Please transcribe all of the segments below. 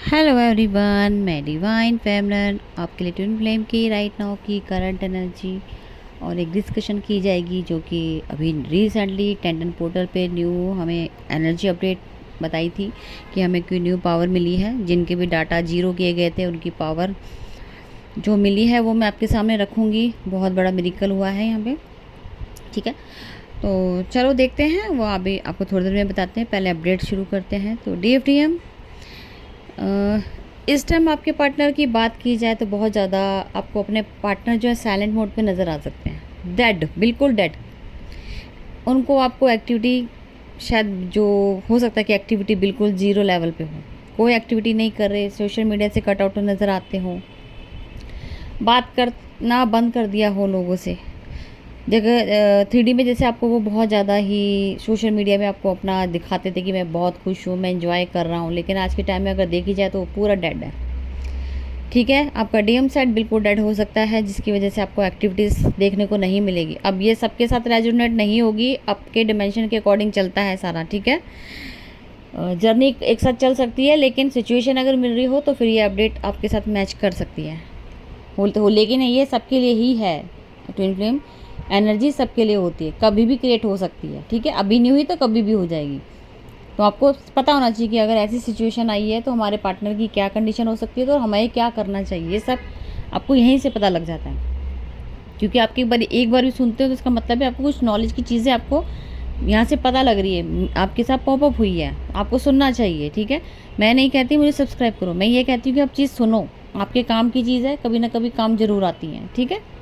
Hello everyone, मैं divine फेमनन आपके लिए ट्विन फ्लेम की राइट नाउ की करंट एनर्जी और एक डिस्कशन की जाएगी जो कि अभी रिसेंटली टेंडन पोर्टल पे न्यू हमें एनर्जी अपडेट बताई थी कि हमें कोई न्यू पावर मिली है। जिनके भी डाटा जीरो किए गए थे उनकी पावर जो मिली है वो मैं आपके सामने रखूँगी। बहुत बड़ा मिरेकल हुआ है यहाँ पे, ठीक है। तो चलो देखते हैं, वो अभी आपको थोड़ी देर में बताते हैं। पहले अपडेट शुरू करते हैं। तो DFDM इस टाइम आपके पार्टनर की बात की जाए तो बहुत ज़्यादा आपको अपने पार्टनर जो है साइलेंट मोड पे नज़र आ सकते हैं। डेड, बिल्कुल डेड। उनको आपको एक्टिविटी शायद जो हो सकता है कि एक्टिविटी बिल्कुल ज़ीरो लेवल पे हो, कोई एक्टिविटी नहीं कर रहे, सोशल मीडिया से कट आउट नज़र आते हो, बात करना बंद कर दिया हो लोगों से। जगह 3D में जैसे आपको वो बहुत ज़्यादा ही सोशल मीडिया में आपको अपना दिखाते थे कि मैं बहुत खुश हूँ, मैं इंजॉय कर रहा हूँ, लेकिन आज के टाइम में अगर देखी जाए तो वो पूरा डेड है, ठीक है। आपका DM साइड बिल्कुल डेड हो सकता है, जिसकी वजह से आपको एक्टिविटीज़ देखने को नहीं मिलेगी। अब ये सबके साथ रेजोनेट नहीं होगी, आपके डिमेंशन के अकॉर्डिंग चलता है सारा, ठीक है। जर्नी एक साथ चल सकती है, लेकिन सिचुएशन अगर मिल रही हो तो फिर ये अपडेट आपके साथ मैच कर सकती है हो, लेकिन ये सबके लिए ही है। ट्विन फ्लेम एनर्जी सबके लिए होती है, कभी भी क्रिएट हो सकती है, ठीक है। अभी नहीं हुई तो कभी भी हो जाएगी। तो आपको पता होना चाहिए कि अगर ऐसी सिचुएशन आई है तो हमारे पार्टनर की क्या कंडीशन हो सकती है, तो हमें क्या करना चाहिए। ये सब आपको यहीं से पता लग जाता है, क्योंकि आपकी एक बार भी सुनते हो तो इसका मतलब है आपको कुछ नॉलेज की चीज़ें आपको यहाँ से पता लग रही है, आपके साथ पॉपअप हुई है, आपको सुनना चाहिए, ठीक है। मैं नहीं कहती मुझे सब्सक्राइब करो, मैं ये कहती हूँ कि आप चीज़ सुनो, आपके काम की चीज़ है, कभी ना कभी काम जरूर आती है, ठीक है।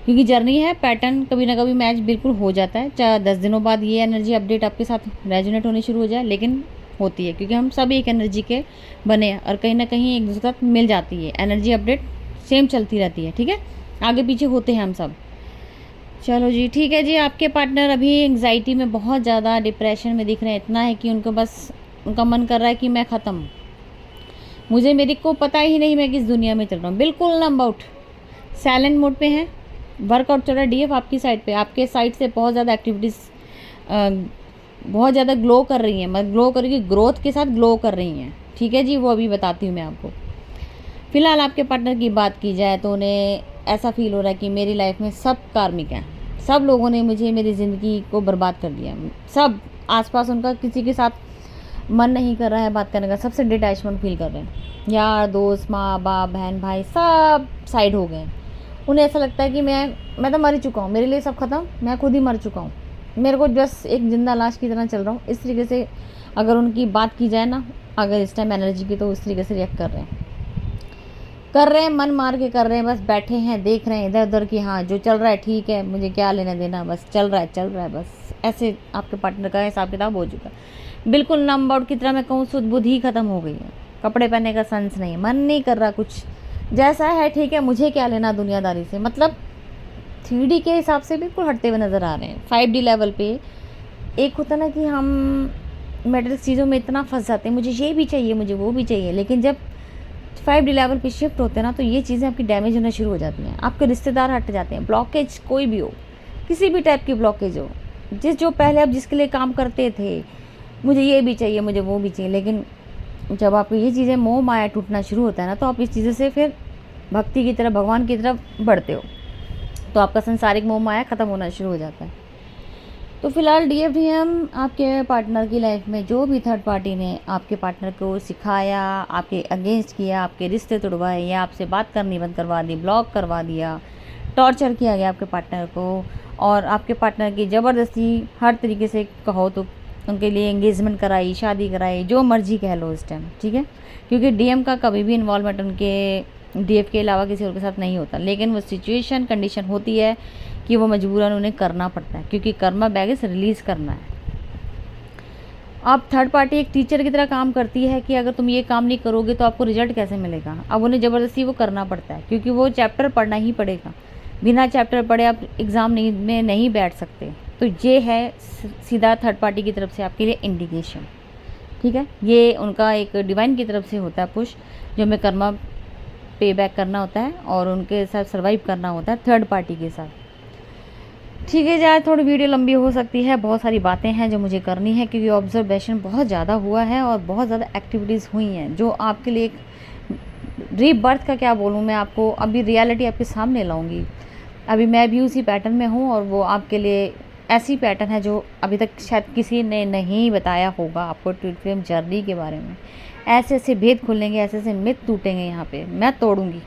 क्योंकि जर्नी है, पैटर्न कभी ना कभी मैच बिल्कुल हो जाता है, चाहे 10 दिनों बाद ये एनर्जी अपडेट आपके साथ रेजोनेट होनी शुरू हो जाए, लेकिन होती है, क्योंकि हम सब एक एनर्जी के बने हैं और कहीं ना कहीं एक दूसरे के साथ मिल जाती है। एनर्जी अपडेट सेम चलती रहती है, ठीक है। आगे पीछे होते हैं हम सब। चलो जी, ठीक है जी। आपके पार्टनर अभी एंग्जाइटी में बहुत ज़्यादा डिप्रेशन में दिख रहे हैं। इतना है कि उनको बस उनका मन कर रहा है कि मैं ख़त्म, मुझे मेरे को पता ही नहीं मैं किस दुनिया में चल रहा हूँ। बिल्कुल नंबर आउट, साइलेंट मोड पे हैं, वर्कआउट चल रहा है। DF आपकी साइड पे, आपके साइड से बहुत ज़्यादा एक्टिविटीज़ बहुत ज़्यादा ग्लो कर रही हैं, मतलब ग्लो करेगी, ग्रोथ के साथ ग्लो कर रही हैं, ठीक है जी। वो अभी बताती हूँ मैं आपको। फ़िलहाल आपके पार्टनर की बात की जाए तो उन्हें ऐसा फील हो रहा है कि मेरी लाइफ में सब कार्मिक हैं, सब लोगों ने मुझे मेरी ज़िंदगी को बर्बाद कर दिया। सब आसपास उनका किसी के साथ मन नहीं कर रहा है बात करने का, सबसे डिटैचमेंट फील कर रहे हैं। यार दोस्त, माँ बाप, बहन भाई सब साइड हो गए। उन्हें ऐसा लगता है कि मैं तो मर चुका हूँ, मेरे लिए सब खत्म, मैं खुद ही मर चुका हूँ, मेरे को बस एक जिंदा लाश की तरह चल रहा हूँ। इस तरीके से अगर उनकी बात की जाए ना, अगर इस टाइम एनर्जी की, तो उस तरीके से रिएक्ट कर रहे हैं, मन मार के कर रहे हैं, बस बैठे हैं, देख रहे हैं इधर उधर कि हाँ जो चल रहा है ठीक है, मुझे क्या लेना देना, बस चल रहा है बस। ऐसे आपके पार्टनर का हिसाब किताब हो चुका है। बिल्कुल नंबर आउट की तरह मैं कहूँ, सुध बुद्धि ख़त्म हो गई है, कपड़े पहनने का सेंस नहीं, मन नहीं कर रहा कुछ, जैसा है ठीक है, मुझे क्या लेना दुनियादारी से। मतलब 3D के हिसाब से बिल्कुल हटते हुए नज़र आ रहे हैं। 5D लेवल पे एक होता ना कि हम मेटरिक्स चीज़ों में इतना फंस जाते हैं, मुझे ये भी चाहिए, मुझे वो भी चाहिए, लेकिन जब 5D लेवल पे शिफ्ट होते हैं ना, तो ये चीज़ें आपकी डैमेज होना शुरू हो जाती हैं। आपके रिश्तेदार हट जाते हैं, ब्लॉकेज कोई भी हो, किसी भी टाइप की ब्लॉकेज हो, जो पहले आप जिसके लिए काम करते थे, मुझे ये भी चाहिए, मुझे वो भी चाहिए, लेकिन जब आपको ये चीज़ें मोह माया टूटना शुरू होता है ना, तो आप इस चीज़ों से फिर भक्ति की तरफ, भगवान की तरफ बढ़ते हो, तो आपका संसारिक मोह माया ख़त्म होना शुरू हो जाता है। तो फिलहाल DFDM आपके पार्टनर की लाइफ में जो भी थर्ड पार्टी ने आपके पार्टनर को सिखाया, आपके अगेंस्ट किया, आपके रिश्ते तोड़वाए या आपसे बात करनी बंद करवा दी, ब्लॉक करवा दिया, टॉर्चर किया गया आपके पार्टनर को, और आपके पार्टनर की ज़बरदस्ती हर तरीके से कहो तो उनके लिए एंगेजमेंट कराई, शादी कराई, जो मर्जी कह लो इस टाइम, ठीक है। क्योंकि DM का कभी भी इन्वॉल्वमेंट उनके DF के अलावा किसी और के साथ नहीं होता, लेकिन वो सिचुएशन कंडीशन होती है कि वो मजबूरन उन्हें करना पड़ता है, क्योंकि कर्मा बैगेज रिलीज़ करना है। अब थर्ड पार्टी एक टीचर की तरह काम करती है कि अगर तुम ये काम नहीं करोगे तो आपको रिजल्ट कैसे मिलेगा। अब उन्हें ज़बरदस्ती वो करना पड़ता है, क्योंकि वो चैप्टर पढ़ना ही पड़ेगा, बिना चैप्टर पढ़े आप एग्ज़ाम में नहीं बैठ सकते। तो ये है सीधा थर्ड पार्टी की तरफ से आपके लिए इंडिकेशन, ठीक है। ये उनका एक डिवाइन की तरफ से होता है पुश, जो हमें कर्मा पे बैक करना होता है और उनके साथ सर्वाइव करना होता है थर्ड पार्टी के साथ। ठीक है जी, आज थोड़ी वीडियो लंबी हो सकती है, बहुत सारी बातें हैं जो मुझे करनी है क्योंकि ऑब्जर्वेशन बहुत ज़्यादा हुआ है और बहुत ज़्यादा एक्टिविटीज़ हुई हैं जो आपके लिए एक रीबर्थ का क्या बोलूँ मैं आपको, अभी रियलिटी आपके सामने लाऊंगी। अभी मैं भी उसी पैटर्न में हूँ और वो आपके लिए ऐसी पैटर्न है जो अभी तक शायद किसी ने नहीं बताया होगा आपको ट्विन फ्लेम जर्नी के बारे में। ऐसे ऐसे भेद खुलेंगे, ऐसे ऐसे मिथ टूटेंगे, यहाँ पे मैं तोड़ूंगी,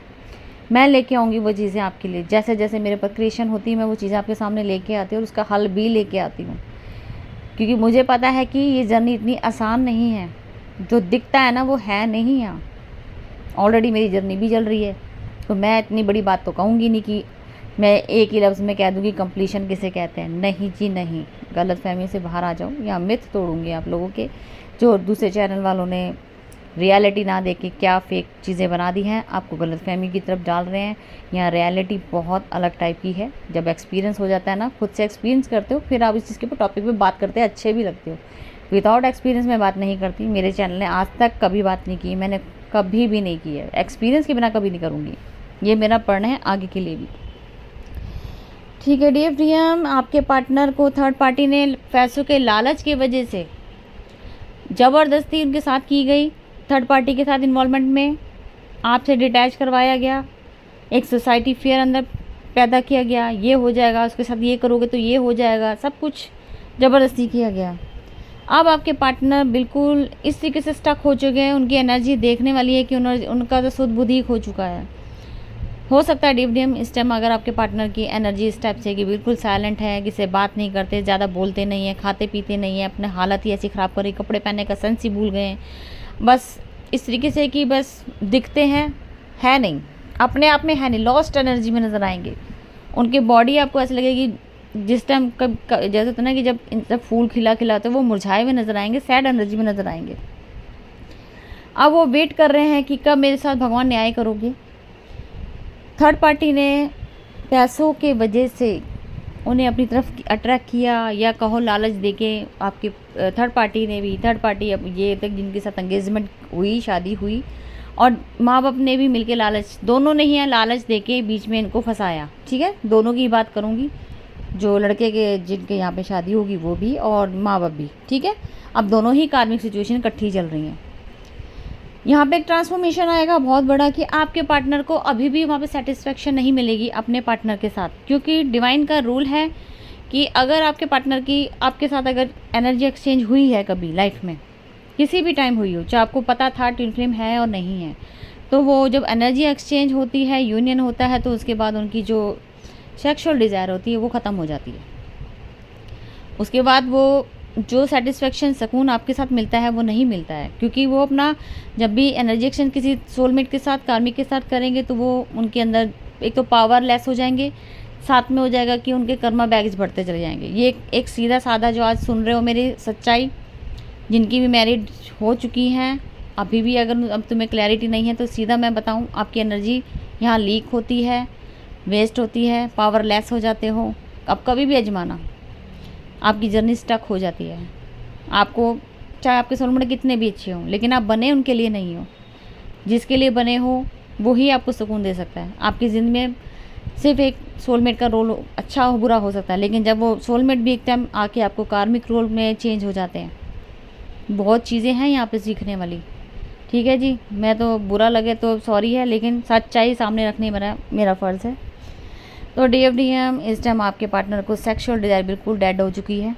मैं लेके आऊँगी वो चीज़ें आपके लिए। जैसे जैसे मेरे पर क्रिएशन होती है मैं वो चीज़ें आपके सामने लेके आती हूँ और उसका हल भी लेके आती हूँ, क्योंकि मुझे पता है कि ये जर्नी इतनी आसान नहीं है। जो दिखता है ना वो है नहीं यहाँ, ऑलरेडी मेरी जर्नी भी चल रही है। तो मैं इतनी बड़ी बात तो कहूँगी नहीं कि मैं एक ही लफ्ज़ में कह दूँगी कंप्लीशन किसे कहते हैं। नहीं जी नहीं, गलत फहमी से बाहर आ जाओ, या मिथ तोड़ूंगी आप लोगों के जो दूसरे चैनल वालों ने रियलिटी ना देख के क्या फेक चीज़ें बना दी हैं, आपको गलत फहमी की तरफ डाल रहे हैं। यहाँ रियलिटी बहुत अलग टाइप की है। जब एक्सपीरियंस हो जाता है ना, खुद से एक्सपीरियंस करते हो फिर आप इस चीज़ के ऊपर टॉपिक पे बात करते हैं, अच्छे भी लगते हो। विदाउट एक्सपीरियंस में बात नहीं करती, मेरे चैनल ने आज तक कभी बात नहीं की, मैंने कभी भी नहीं की है, एक्सपीरियंस के बिना कभी नहीं करूँगी। ये मेरा प्रण है आगे के लिए भी। ठीक है डियर प्रियम, आपके पार्टनर को थर्ड पार्टी ने पैसों के लालच की वजह से ज़बरदस्ती उनके साथ की गई, थर्ड पार्टी के साथ इन्वॉल्वमेंट में आपसे डिटैच करवाया गया, एक सोसाइटी फियर अंदर पैदा किया गया, ये हो जाएगा, उसके साथ ये करोगे तो ये हो जाएगा, सब कुछ ज़बरदस्ती किया गया। अब आपके पार्टनर बिल्कुल इस तरीके से स्टक हो चुके हैं, उनकी एनर्जी देखने वाली है कि उनका तो सुध बुद्धि खो चुका है। हो सकता है डिवडियम इस टाइम अगर आपके पार्टनर की एनर्जी इस टाइप से कि बिल्कुल साइलेंट है, किसी से बात नहीं करते, ज़्यादा बोलते नहीं है, खाते पीते नहीं है, अपने हालत ही ऐसी ख़राब करी, कपड़े पहनने का सेंस ही भूल गए हैं, बस इस तरीके से कि बस दिखते हैं, है नहीं, अपने आप में है नहीं, लॉस्ट एनर्जी में नज़र आएंगे। उनकी बॉडी आपको ऐसे लगेगी जिस टाइम कब जैसे होता है ना कि जब फूल खिला खिला तो वो मुरझाए हुए नज़र आएंगे, सैड एनर्जी में नज़र आएंगे। अब वो वेट कर रहे हैं कि कब मेरे साथ भगवान न्याय करोगे। थर्ड पार्टी ने पैसों के वजह से उन्हें अपनी तरफ अट्रैक्ट किया, या कहो लालच देके आपके थर्ड पार्टी ने भी, थर्ड पार्टी अब ये तक जिनके साथ एंगेजमेंट हुई, शादी हुई, और माँ बाप ने भी मिलके लालच, दोनों ने ही लालच देके बीच में इनको फंसाया। ठीक है, दोनों की बात करूँगी, जो लड़के के जिनके यहाँ पे शादी होगी वो भी और माँ बाप भी। ठीक है, अब दोनों ही कार्मिक सिचुएशन इकट्ठी चल रही हैं। यहाँ पे एक ट्रांसफॉर्मेशन आएगा बहुत बड़ा कि आपके पार्टनर को अभी भी वहाँ पे सेटिस्फेक्शन नहीं मिलेगी अपने पार्टनर के साथ, क्योंकि डिवाइन का रूल है कि अगर आपके पार्टनर की आपके साथ अगर एनर्जी एक्सचेंज हुई है कभी लाइफ में, किसी भी टाइम हुई हो, चाहे आपको पता था ट्विन फ्लेम है और नहीं है, तो वो जब एनर्जी एक्सचेंज होती है, यूनियन होता है, तो उसके बाद उनकी जो सेक्सुअल डिज़ायर होती है वो ख़त्म हो जाती है। उसके बाद वो जो सेटिस्फेक्शन सुकून आपके साथ मिलता है वो नहीं मिलता है, क्योंकि वो अपना जब भी एनर्जी एक्सचेंज किसी सोलमेट के साथ, कार्मिक के साथ करेंगे तो वो उनके अंदर एक तो पावरलेस हो जाएंगे, साथ में हो जाएगा कि उनके कर्मा बैग्स बढ़ते चले जाएंगे। ये एक सीधा साधा जो आज सुन रहे हो मेरी सच्चाई, जिनकी भी मैरिड हो चुकी हैं, अभी भी अगर अब तुम्हें क्लैरिटी नहीं है तो सीधा मैं बताऊँ, आपकी एनर्जी यहाँ लीक होती है, वेस्ट होती है, पावरलेस हो जाते हो। अब कभी भी आजमाना, आपकी जर्नी स्टक हो जाती है। आपको चाहे आपके सोलमेट कितने भी अच्छे हों, लेकिन आप बने उनके लिए नहीं हो, जिसके लिए बने हो वो ही आपको सुकून दे सकता है। आपकी ज़िंदगी में सिर्फ एक सोलमेट का रोल अच्छा हो बुरा हो सकता है, लेकिन जब वो सोलमेट भी एक टाइम आके आपको कार्मिक रोल में चेंज हो जाते हैं, बहुत चीज़ें हैं यहाँ पे सीखने वाली। ठीक है जी, मैं तो बुरा लगे तो सॉरी है, लेकिन सच्चाई सामने रखने मेरा फ़र्ज़ है। तो DFDM इस टाइम आपके पार्टनर को सेक्सुअल डिज़ायर बिल्कुल डेड हो चुकी है,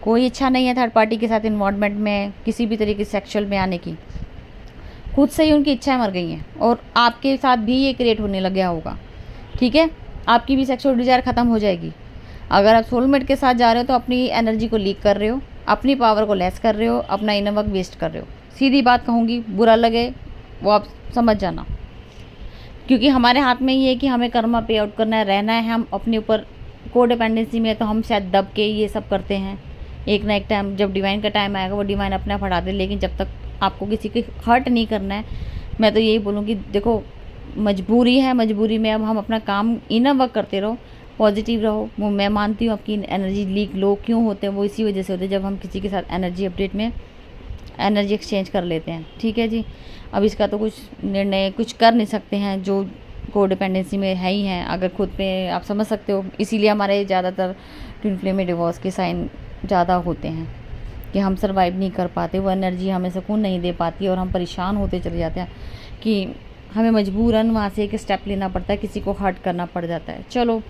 कोई इच्छा नहीं है थर्ड पार्टी के साथ इन्वॉल्वमेंट में, किसी भी तरीके से सेक्सुअल में आने की। खुद से ही उनकी इच्छाएं मर गई हैं और आपके साथ भी ये क्रिएट होने लग गया होगा। ठीक है, आपकी भी सेक्सुअल डिज़ायर ख़त्म हो जाएगी। अगर आप सोलमेट के साथ जा रहे हो तो अपनी एनर्जी को लीक कर रहे हो, अपनी पावर को लेस कर रहे हो, अपना इनर वर्क वेस्ट कर रहे हो। सीधी बात कहूँगी, बुरा लगे वो आप समझ जाना, क्योंकि हमारे हाथ में ये है कि हमें कर्मा पे आउट करना है, रहना है। हम अपने ऊपर को डिपेंडेंसी में, तो हम शायद दब के ये सब करते हैं। एक ना एक टाइम जब डिवाइन का टाइम आएगा वो डिवाइन अपने आप हटा दे, लेकिन जब तक आपको किसी की हर्ट नहीं करना है, मैं तो यही बोलूँगी, देखो मजबूरी है, मजबूरी में अब हम अपना काम इनर वर्क करते रहो, पॉजिटिव रहो। वो मैं मानती हूँ आपकी एनर्जी लीक लो क्यों होते हैं, वो इसी वजह से होते हैं जब हम किसी के साथ एनर्जी अपडेट में एनर्जी एक्सचेंज कर लेते हैं। ठीक है जी, अब इसका तो कुछ निर्णय कुछ कर नहीं सकते हैं, जो को डिपेंडेंसी में है ही हैं, अगर खुद पे आप समझ सकते हो। इसीलिए हमारे ज़्यादातर ट्विन फ्लेम में डिवोर्स के साइन ज़्यादा होते हैं कि हम सर्वाइव नहीं कर पाते, वो एनर्जी हमें सुकून नहीं दे पाती और हम परेशान होते चले जाते हैं कि हमें मजबूरन वहाँ से एक स्टेप लेना पड़ता है, किसी को हर्ट करना पड़ जाता है। चलो,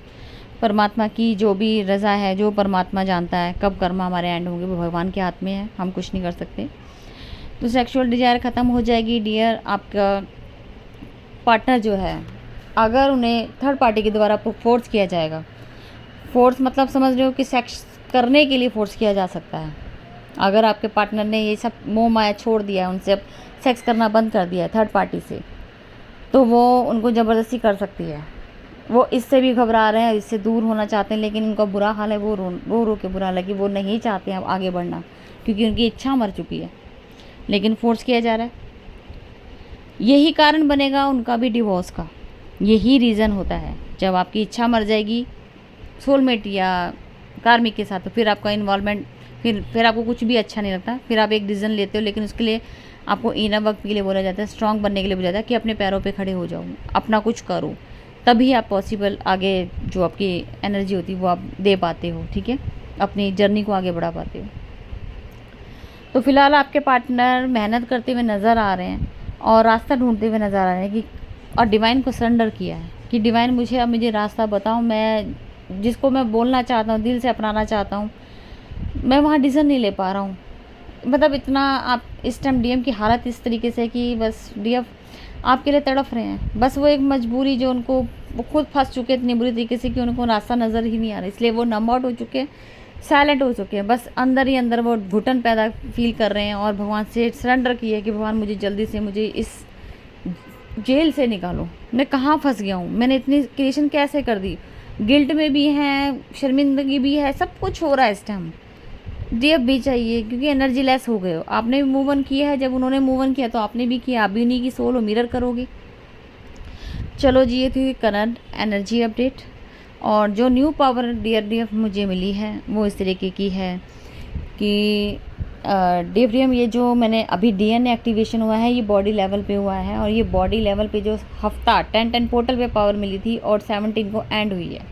परमात्मा की जो भी रज़ा है, जो परमात्मा जानता है कब कर्म हमारे एंड होंगे, वो भगवान के हाथ में है, हम कुछ नहीं कर सकते। तो सेक्सुअल डिज़ायर ख़त्म हो जाएगी डियर। आपका पार्टनर जो है, अगर उन्हें थर्ड पार्टी के द्वारा फोर्स किया जाएगा, फोर्स मतलब समझ रहे हो कि सेक्स करने के लिए फोर्स किया जा सकता है। अगर आपके पार्टनर ने ये सब मोह माया छोड़ दिया है, उनसे अब सेक्स करना बंद कर दिया है थर्ड पार्टी से, तो वो उनको ज़बरदस्ती कर सकती है। वो इससे भी घबरा रहे हैं, इससे दूर होना चाहते हैं, लेकिन उनका बुरा हाल है, वो रो के बुरा हाल है कि वो नहीं चाहते हैं अब आगे बढ़ना, क्योंकि उनकी इच्छा मर चुकी है, लेकिन फोर्स किया जा रहा है। यही कारण बनेगा उनका भी डिवोर्स का, यही रीज़न होता है। जब आपकी इच्छा मर जाएगी सोलमेट या कार्मिक के साथ, तो फिर आपका इन्वॉल्वमेंट, फिर आपको कुछ भी अच्छा नहीं लगता, फिर आप एक डिसीजन लेते हो, लेकिन उसके लिए आपको इनर वर्क के लिए बोला जाता है, स्ट्रांग बनने के लिए बोला जाता है कि अपने पैरों पे खड़े हो जाओ, अपना कुछ करो, तभी आप पॉसिबल आगे जो आपकी एनर्जी होती है वो आप दे पाते हो, ठीक है, अपनी जर्नी को आगे बढ़ा पाते हो। तो फिलहाल आपके पार्टनर मेहनत करते हुए नज़र आ रहे हैं और रास्ता ढूंढते हुए नज़र आ रहे हैं कि, और डिवाइन को सरेंडर किया है कि डिवाइन मुझे रास्ता बताओ, मैं जिसको मैं बोलना चाहता हूँ, दिल से अपनाना चाहता हूँ, मैं वहाँ डिसीजन नहीं ले पा रहा हूँ। मतलब इतना आप इस टाइम डीएम की हालत इस तरीके से कि बस डीएफ आपके लिए तड़फ रहे हैं, बस वो एक मजबूरी जो उनको, वो खुद फंस चुके हैं इतनी बुरी तरीके से कि उनको रास्ता नज़र ही नहीं आ रहा, इसलिए वो नंब आउट हो चुके हैं, साइलेंट हो चुके हैं, बस अंदर ही अंदर वो घुटन पैदा फील कर रहे हैं और भगवान से सरेंडर किए कि भगवान मुझे जल्दी से, मुझे इस जेल से निकालो, मैं कहाँ फंस गया हूँ, मैंने इतनी क्रिएशन कैसे कर दी, गिल्ट में भी है, शर्मिंदगी भी है, सब कुछ हो रहा है इस टाइम। डीएफ भी चाहिए क्योंकि एनर्जी लेस हो गए हो, आपने भी मूव ऑन किया है, जब उन्होंने मूव ऑन किया तो आपने भी किया, आप भी उन्हीं की सोल हो, मिरर करोगे। चलो जी, ये थी करंट एनर्जी अपडेट। और जो न्यू पावर डीएफ मुझे मिली है वो इस तरीके की है कि डीएफडीएम, ये जो मैंने अभी डीएनए एक्टिवेशन हुआ है, ये बॉडी लेवल पे हुआ है, और ये बॉडी लेवल पे जो हफ्ता 10 पोर्टल पे पावर मिली थी और 17 को एंड हुई है।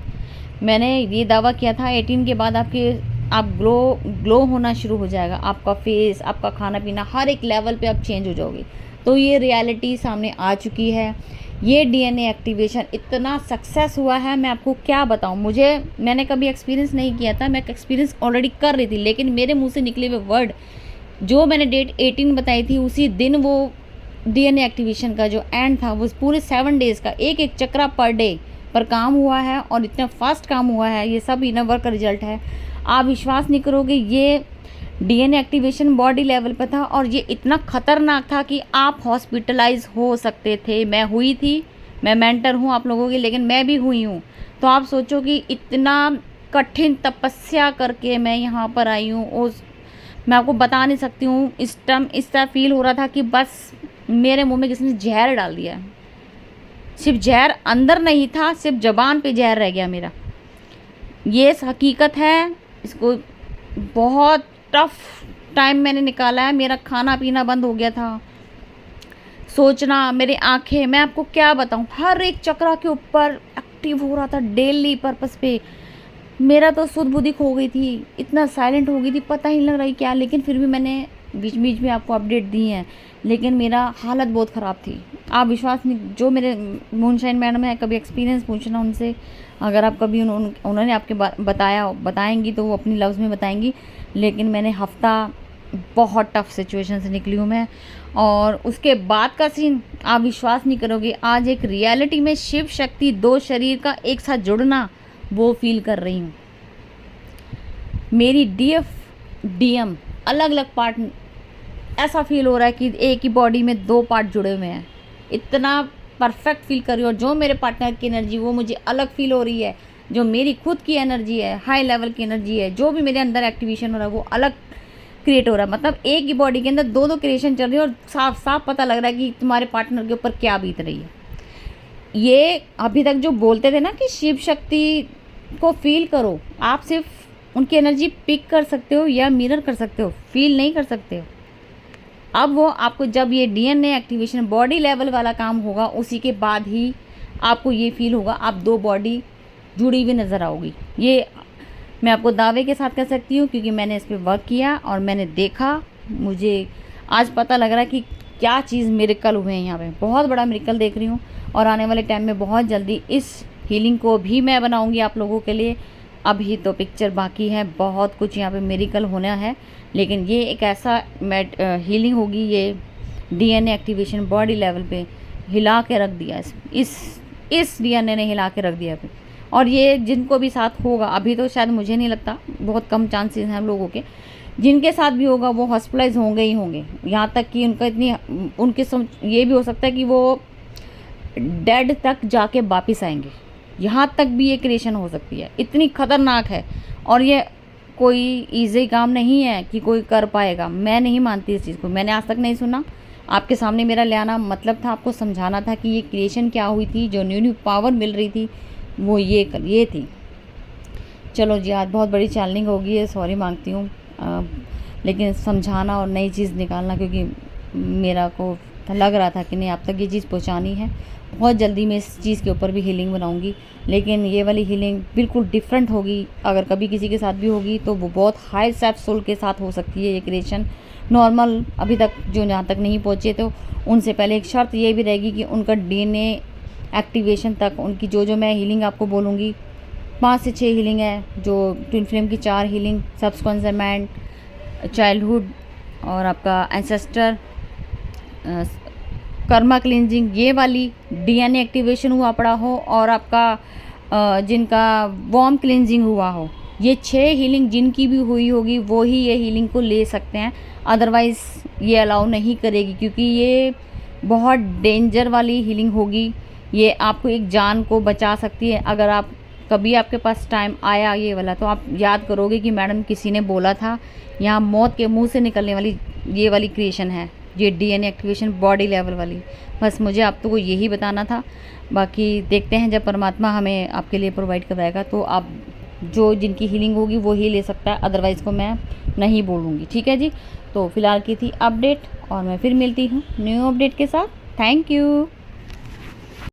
मैंने ये दावा किया था 18 के बाद आप ग्लो होना शुरू हो जाएगा, आपका फेस, आपका खाना पीना, हर एक लेवल पे आप चेंज हो जाओगे। तो ये रियलिटी सामने आ चुकी है। ये डीएनए एक्टिवेशन इतना सक्सेस हुआ है, मैं आपको क्या बताऊं, मैंने कभी एक्सपीरियंस नहीं किया था, मैं एक्सपीरियंस ऑलरेडी कर रही थी, लेकिन मेरे मुंह से निकले हुए वर्ड, जो मैंने डेट 18 बताई थी, उसी दिन वो डीएनए एक्टिवेशन का जो एंड था, वो पूरे 7 डेज़ का एक चक्रा पर डे पर काम हुआ है, और इतना फास्ट काम हुआ है, ये सब इनर वर्क का रिजल्ट है। आप विश्वास नहीं करोगे, ये डीएनए एक्टिवेशन बॉडी लेवल पे था और ये इतना ख़तरनाक था कि आप हॉस्पिटलाइज हो सकते थे। मैं हुई थी, मैं मेंटर हूँ आप लोगों की, लेकिन मैं भी हुई हूँ। तो आप सोचो कि इतना कठिन तपस्या करके मैं यहाँ पर आई हूँ, उस मैं आपको बता नहीं सकती हूँ। इस टाइम इस तरह फील हो रहा था कि बस मेरे मुँह में किसी ने जहर डाल दिया है। सिर्फ जहर अंदर नहीं था, सिर्फ ज़बान पे जहर रह गया मेरा। ये हकीकत है, इसको बहुत टफ टाइम मैंने निकाला है। मेरा खाना पीना बंद हो गया था, सोचना, मेरी आंखें, मैं आपको क्या बताऊं, हर एक चक्रा के ऊपर एक्टिव हो रहा था डेली पर्पस पे। मेरा तो सुध बुद्धि खो गई थी, इतना साइलेंट हो गई थी, पता ही नहीं लग रहा क्या, लेकिन फिर भी मैंने बीच बीच में आपको अपडेट दी हैं, लेकिन मेरा हालत बहुत ख़राब थी। आप विश्वास नहीं, जो मेरे मूनशाइन मैडम है, कभी एक्सपीरियंस पूछना उनसे, अगर आप कभी उन्होंने आपके बताएंगी तो वो अपनी लफ्ज़ में बताएंगी। लेकिन मैंने हफ्ता बहुत टफ सिचुएशन से निकली हूँ मैं, और उसके बाद का सीन आप विश्वास नहीं करोगे। आज एक रियलिटी में शिव शक्ति 2 शरीर का एक साथ जुड़ना, वो फील कर रही हूँ। मेरी डीएम अलग अलग पार्ट, ऐसा फील हो रहा है कि एक ही बॉडी में 2 पार्ट जुड़े हुए हैं, इतना परफेक्ट फील कर रही हूँ। और जो मेरे पार्टनर की एनर्जी वो मुझे अलग फील हो रही है, जो मेरी खुद की एनर्जी है, हाई लेवल की एनर्जी है, जो भी मेरे अंदर एक्टिवेशन हो रहा है वो अलग क्रिएट हो रहा है। मतलब एक ही बॉडी के अंदर 2 क्रिएशन चल रही है, और साफ साफ पता लग रहा है कि तुम्हारे पार्टनर के ऊपर क्या बीत रही है। ये अभी तक जो बोलते थे ना कि शिव शक्ति को फील करो, आप सिर्फ उनकी एनर्जी पिक कर सकते हो या मिरर कर सकते हो, फील नहीं कर सकते हो। अब वो आपको, जब ये डीएनए एक्टिवेशन बॉडी लेवल वाला काम होगा, उसी के बाद ही आपको ये फील होगा आप 2 बॉडी जुड़ी हुई नज़र आओगी। ये मैं आपको दावे के साथ कह सकती हूँ, क्योंकि मैंने इस पे वर्क किया और मैंने देखा, मुझे आज पता लग रहा है कि क्या चीज़ मिरेकल हुए हैं यहाँ पे। बहुत बड़ा मिरेकल देख रही हूँ और आने वाले टाइम में बहुत जल्दी इस हीलिंग को भी मैं बनाऊँगी आप लोगों के लिए। अभी तो पिक्चर बाकी है, बहुत कुछ यहाँ पे मिरेकल होना है, लेकिन ये एक ऐसा हीलिंग होगी, ये डीएनए एक्टिवेशन बॉडी लेवल पे हिला के रख दिया। इस डीएनए ने हिला के रख दिया अभी। और ये जिनको भी साथ होगा, अभी तो शायद मुझे नहीं लगता, बहुत कम चांसेस हैं हम लोगों के, जिनके साथ भी होगा वो हॉस्पिटलाइज होंगे ही होंगे। यहाँ तक कि उनका ये भी हो सकता है कि वो डेड तक जाके वापस आएंगे। यहाँ तक भी ये क्रिएशन हो सकती है, इतनी खतरनाक है। और ये कोई ईजी काम नहीं है कि कोई कर पाएगा। मैं नहीं मानती इस चीज़ को, मैंने आज तक नहीं सुना। आपके सामने मेरा ले आना मतलब था आपको समझाना था कि ये क्रिएशन क्या हुई थी, जो न्यू पावर मिल रही थी वो ये थी। चलो जी, आज बहुत बड़ी चैलेंजिंग होगी है, सॉरी मांगती हूँ, लेकिन समझाना और नई चीज़ निकालना, क्योंकि मेरा को लग रहा था कि नहीं आप तक ये चीज़ पहुँचानी है। बहुत जल्दी मैं इस चीज़ के ऊपर भी हीलिंग बनाऊंगी, लेकिन ये वाली हीलिंग बिल्कुल डिफरेंट होगी। अगर कभी किसी के साथ भी होगी तो वो बहुत हाई सेल्फ सोल के साथ हो सकती है ये क्रिएशन। नॉर्मल अभी तक जो जहाँ तक नहीं पहुँचे तो उनसे पहले एक शर्त ये भी रहेगी कि उनका डीएनए एक्टिवेशन तक उनकी जो मैं हीलिंग आपको बोलूँगी 5 से 6 हीलिंग है, जो ट्विन फ्लेम की 4 हीलिंग, सबकॉन्शियस माइंड, चाइल्डहुड और आपका एंसेस्टर, कर्मा क्लिनजिंग, ये वाली डीएनए एक्टिवेशन हुआ पड़ा हो, और आपका जिनका वॉर्म क्लिनजिंग हुआ हो, ये 6 हीलिंग जिनकी भी हुई होगी वो ही ये हीलिंग को ले सकते हैं। अदरवाइज़ ये अलाउ नहीं करेगी, क्योंकि ये बहुत डेंजर वाली हीलिंग होगी। ये आपको एक जान को बचा सकती है। अगर आप कभी आपके पास टाइम आया ये वाला, तो आप याद करोगे कि मैडम किसी ने बोला था यहाँ मौत के मुंह से निकलने वाली ये वाली क्रिएशन है, ये डीएनए एक्टिवेशन बॉडी लेवल वाली। बस मुझे आप तो को यही बताना था। बाकी देखते हैं जब परमात्मा हमें आपके लिए प्रोवाइड करवाएगा तो आप जो जिनकी हीलिंग होगी वो ही ले सकता है, अदरवाइज़ को मैं नहीं बोलूँगी। ठीक है जी, तो फिलहाल की थी अपडेट और मैं फिर मिलती हूँ न्यू अपडेट के साथ। Thank you.